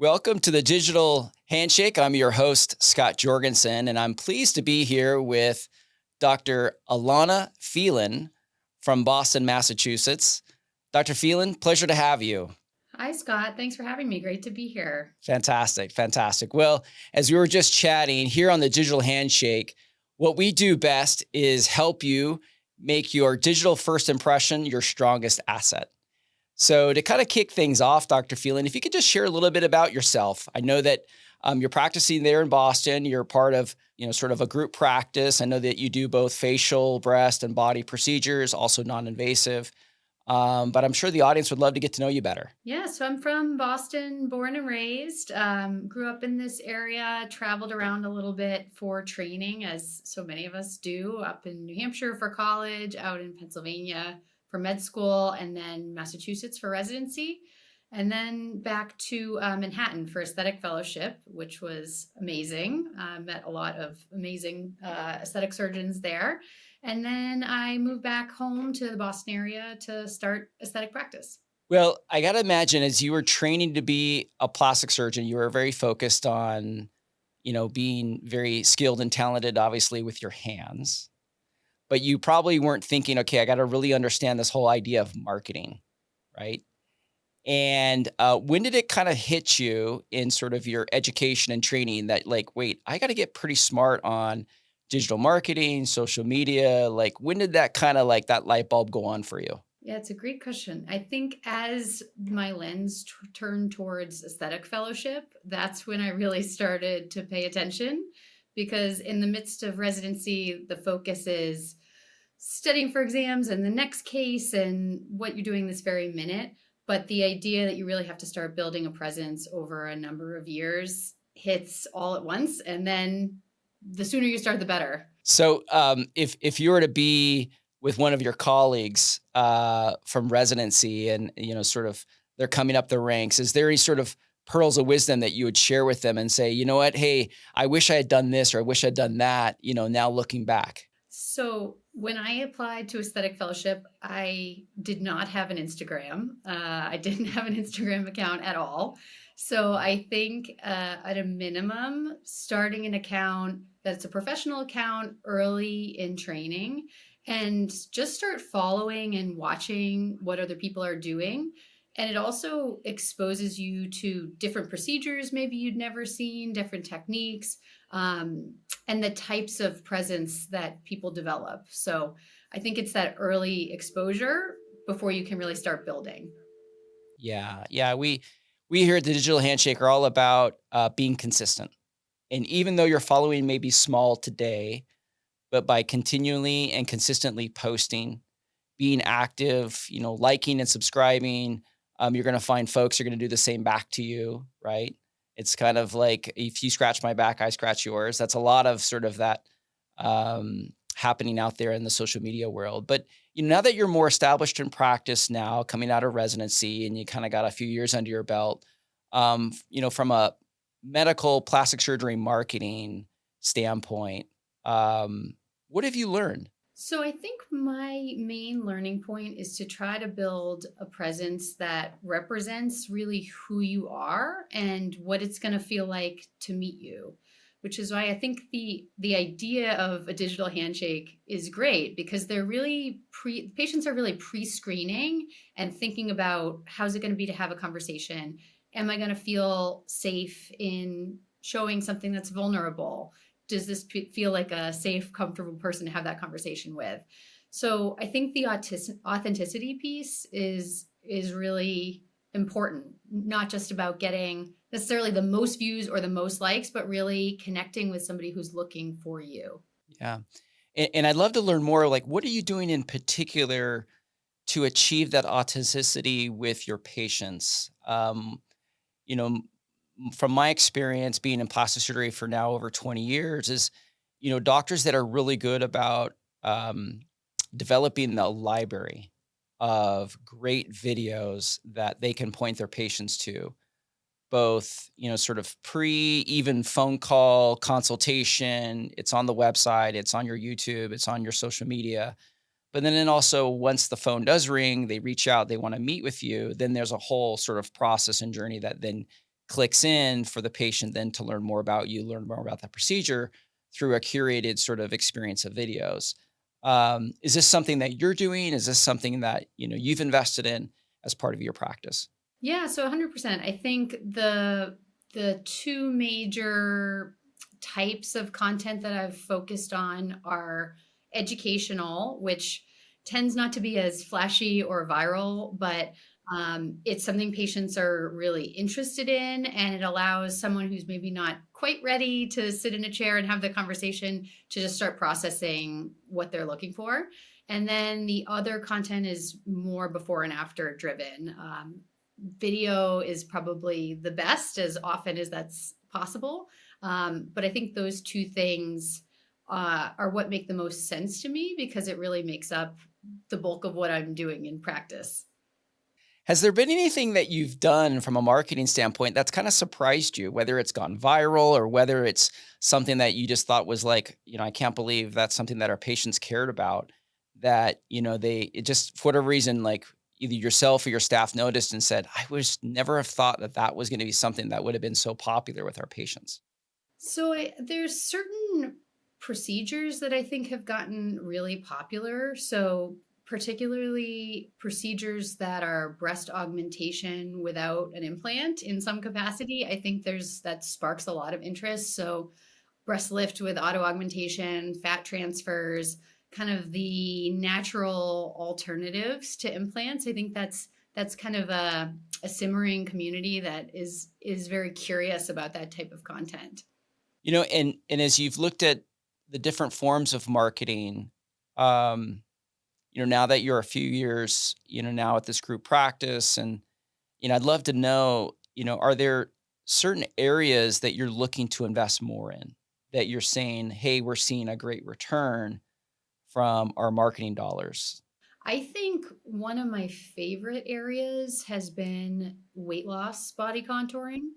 Welcome to the Digital Handshake. I'm your host, Scott Jorgensen, and I'm pleased to be here with Dr. Alannah Phelan from Boston, Massachusetts. Dr. Phelan, pleasure to have you. Hi, Scott. Thanks for having me. Great to be here. Fantastic, fantastic. Well, as we were just chatting here on the Digital Handshake, what we do best is help you make your digital first impression your strongest asset. So to kind of kick things off, Dr. Phelan, if you could just share a little bit about yourself. I know that you're practicing there in Boston. You're part of, sort of a group practice. I know that you do both facial, breast, and body procedures, also non-invasive. But I'm sure the audience would love to get to know you better. Yeah, so I'm from Boston, born and raised. Grew up in this area, traveled around a little bit for training, as so many of us do, up in New Hampshire for college, out in Pennsylvania for med school, and then Massachusetts for residency. And then back to Manhattan for aesthetic fellowship, which was amazing. Met a lot of amazing aesthetic surgeons there. And then I moved back home to the Boston area to start aesthetic practice. Well, I got to imagine as you were training to be a plastic surgeon, you were very focused on, being very skilled and talented, obviously, with your hands. But you probably weren't thinking, okay, I got to really understand this whole idea of marketing, right? And when did it kind of hit you in sort of your education and training that, like, wait, I got to get pretty smart on digital marketing, social media? Like, when did that kind of like that light bulb go on for you? Yeah, it's a great question. I think as my lens turned towards aesthetic fellowship, that's when I really started to pay attention because in the midst of residency, the focus is studying for exams and the next case and what you're doing this very minute. But the idea that you really have to start building a presence over a number of years hits all at once. And then the sooner you start, the better. So, if you were to be with one of your colleagues from residency, and sort of they're coming up the ranks, is there any sort of pearls of wisdom that you would share with them and say, you know what, hey, I wish I had done this or I wish I'd done that. Now looking back. So when I applied to aesthetic fellowship, I did not have an Instagram. I didn't have an Instagram account at all. So I think at a minimum, starting an account that's a professional account early in training and just start following and watching what other people are doing. And it also exposes you to different procedures maybe you'd never seen, different techniques, and the types of presence that people develop. So I think it's that early exposure before you can really start building. Yeah, yeah. We here at the Digital Handshake are all about being consistent. And even though you're following maybe small today, but by continually and consistently posting, being active, liking and subscribing, you're going to find folks are going to do the same back to you, right? It's kind of like if you scratch my back, I scratch yours. That's a lot of sort of that happening out there in the social media world. But now that you're more established in practice now, coming out of residency, and you kind of got a few years under your belt, from a medical plastic surgery marketing standpoint, what have you learned? So I think my main learning point is to try to build a presence that represents really who you are and what it's going to feel like to meet you. Which is why I think the idea of a digital handshake is great because they're really patients are really pre-screening and thinking about how's it going to be to have a conversation. Am I going to feel safe in showing something that's vulnerable? Does this feel like a safe, comfortable person to have that conversation with? So I think the authenticity piece is really important, not just about getting necessarily the most views or the most likes, but really connecting with somebody who's looking for you. Yeah. And I'd love to learn more. Like, what are you doing in particular to achieve that authenticity with your patients? You know, from my experience being in plastic surgery for now over 20 years, is, doctors that are really good about developing the library of great videos that they can point their patients to, both, sort of pre even phone call consultation. It's on the website, it's on your YouTube, it's on your social media. But then also once the phone does ring, they reach out, they want to meet with you, then there's a whole sort of process and journey that then clicks in for the patient then to learn more about you, learn more about that procedure through a curated sort of experience of videos. Is this something that you're doing? Is this something that you've invested in as part of your practice? Yeah, so 100%. I think the two major types of content that I've focused on are educational, which tends not to be as flashy or viral, but it's something patients are really interested in, and it allows someone who's maybe not quite ready to sit in a chair and have the conversation to just start processing what they're looking for. And then the other content is more before and after driven. Video is probably the best as often as that's possible. But I think those two things are what make the most sense to me because it really makes up the bulk of what I'm doing in practice. Has there been anything that you've done from a marketing standpoint that's kind of surprised you, whether it's gone viral or whether it's something that you just thought was like, I can't believe that's something that our patients cared about, that, it just for whatever reason, like either yourself or your staff noticed and said, I was never have thought that that was going to be something that would have been so popular with our patients. There's certain procedures that I think have gotten really popular. So, particularly procedures that are breast augmentation without an implant in some capacity, I think there's that sparks a lot of interest. So, breast lift with auto augmentation, fat transfers, kind of the natural alternatives to implants. I think that's kind of a simmering community that is very curious about that type of content. And as you've looked at the different forms of marketing, um, now that you're a few years, now at this group practice, and I'd love to know, are there certain areas that you're looking to invest more in, that you're saying, hey, we're seeing a great return from our marketing dollars? I think one of my favorite areas has been weight loss body contouring.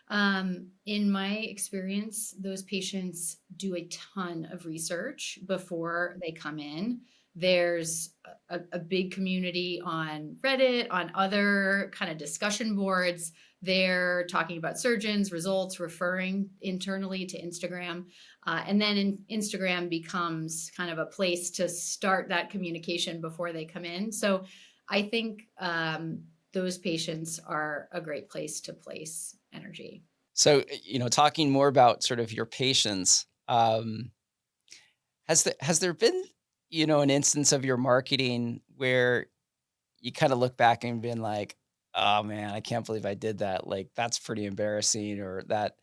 In my experience, those patients do a ton of research before they come in. There's a big community on Reddit, on other kind of discussion boards. They're talking about surgeons, results, referring internally to Instagram. Instagram becomes kind of a place to start that communication before they come in. So I think those patients are a great place to place energy. So, talking more about sort of your patients, has there been, an instance of your marketing where you kind of look back and been like, "Oh man, I can't believe I did that. Like that's pretty embarrassing," or that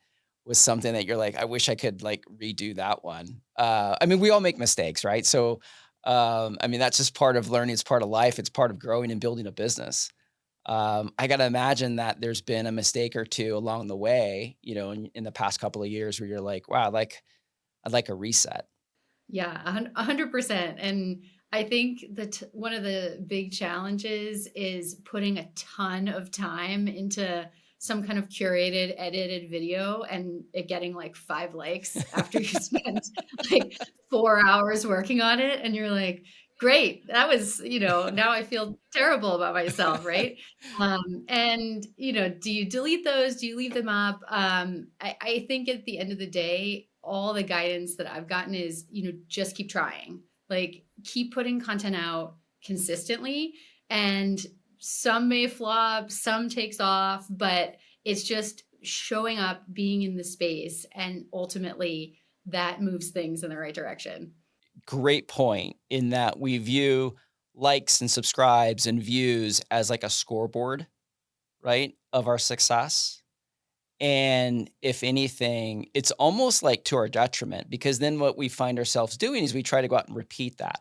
was something that you're like, "I wish I could like redo that one." I mean, we all make mistakes, right? So, I mean, that's just part of learning. It's part of life. It's part of growing and building a business. I got to imagine that there's been a mistake or two along the way, in the past couple of years where you're like, "Wow, like I'd like a reset." Yeah, 100%. And I think that one of the big challenges is putting a ton of time into some kind of curated, edited video and it getting like 5 likes after you spent like 4 hours working on it. And you're like, great, that was, now I feel terrible about myself, right? Do you delete those? Do you leave them up? I think at the end of the day, all the guidance that I've gotten is, just keep trying. Like, keep putting content out consistently. And some may flop, some takes off, but it's just showing up, being in the space, and ultimately that moves things in the right direction. Great point in that we view likes and subscribes and views as like a scoreboard, right, of our success. And if anything, it's almost like to our detriment because then what we find ourselves doing is we try to go out and repeat that.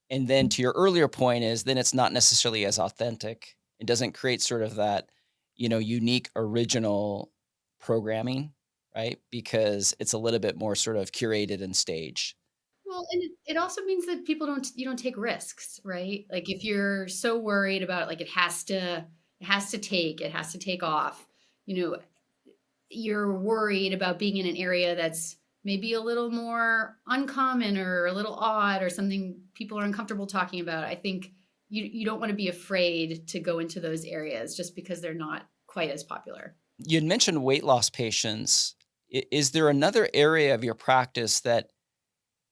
And then to your earlier point is then it's not necessarily as authentic. It doesn't create sort of that, unique original programming, right? Because it's a little bit more sort of curated and staged. Well, and it also means that you don't take risks, right? Like if you're so worried about like it has to take off, you know, you're worried about being in an area that's maybe a little more uncommon or a little odd or something people are uncomfortable talking about. I think you don't want to be afraid to go into those areas just because they're not quite as popular. You had mentioned weight loss patients. Is there another area of your practice that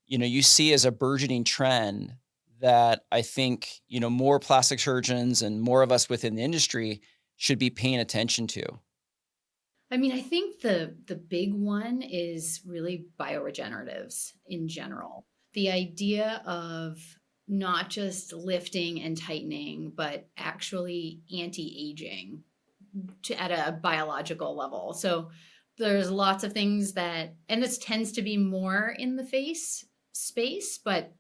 you see as a burgeoning trend that I think more plastic surgeons and more of us within the industry should be paying attention to? I mean, I think the big one is really bioregeneratives in general. The idea of not just lifting and tightening, but actually anti-aging at a biological level. So there's lots of things that, and this tends to be more in the face space, but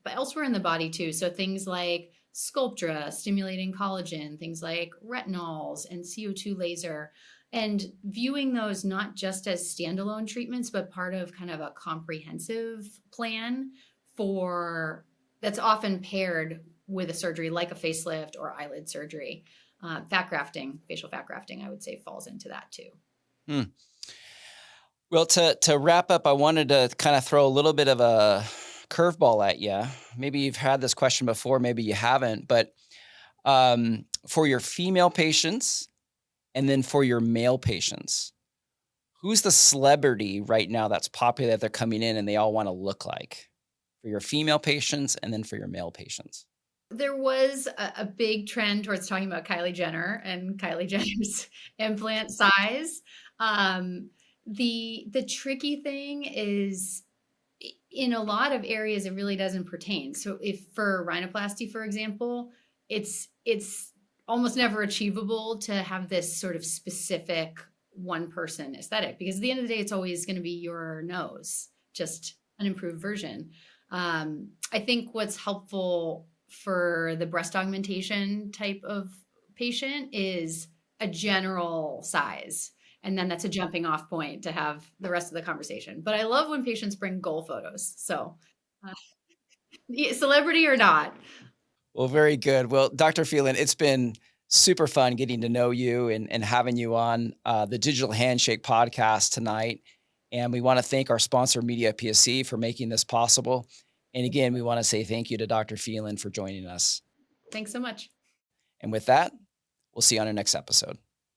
elsewhere in the body too. So things like Sculptra, stimulating collagen, things like retinols and CO2 laser, and viewing those not just as standalone treatments, but part of kind of a comprehensive plan for that's often paired with a surgery like a facelift or eyelid surgery. Fat grafting, facial fat grafting, I would say falls into that too. Hmm. Well, to wrap up, I wanted to kind of throw a little bit of a curveball at you. Maybe you've had this question before, maybe you haven't, but for your female patients and then for your male patients, who's the celebrity right now that's popular that they're coming in and they all want to look like? For your female patients and then for your male patients. There was a big trend towards talking about Kylie Jenner and Kylie Jenner's implant size. Um, the tricky thing is in a lot of areas it really doesn't pertain. So if for rhinoplasty, for example, it's almost never achievable to have this sort of specific one person aesthetic because at the end of the day, it's always going to be your nose, just an improved version. I think what's helpful for the breast augmentation type of patient is a general size. And then that's a jumping off point to have the rest of the conversation. But I love when patients bring goal photos. So, uh, celebrity or not. Well, very good. Well, Dr. Phelan, it's been super fun getting to know you and having you on the Digital Handshake podcast tonight. And we want to thank our sponsor, Media PSC, for making this possible. And again, we want to say thank you to Dr. Phelan for joining us. Thanks so much. And with that, we'll see you on our next episode.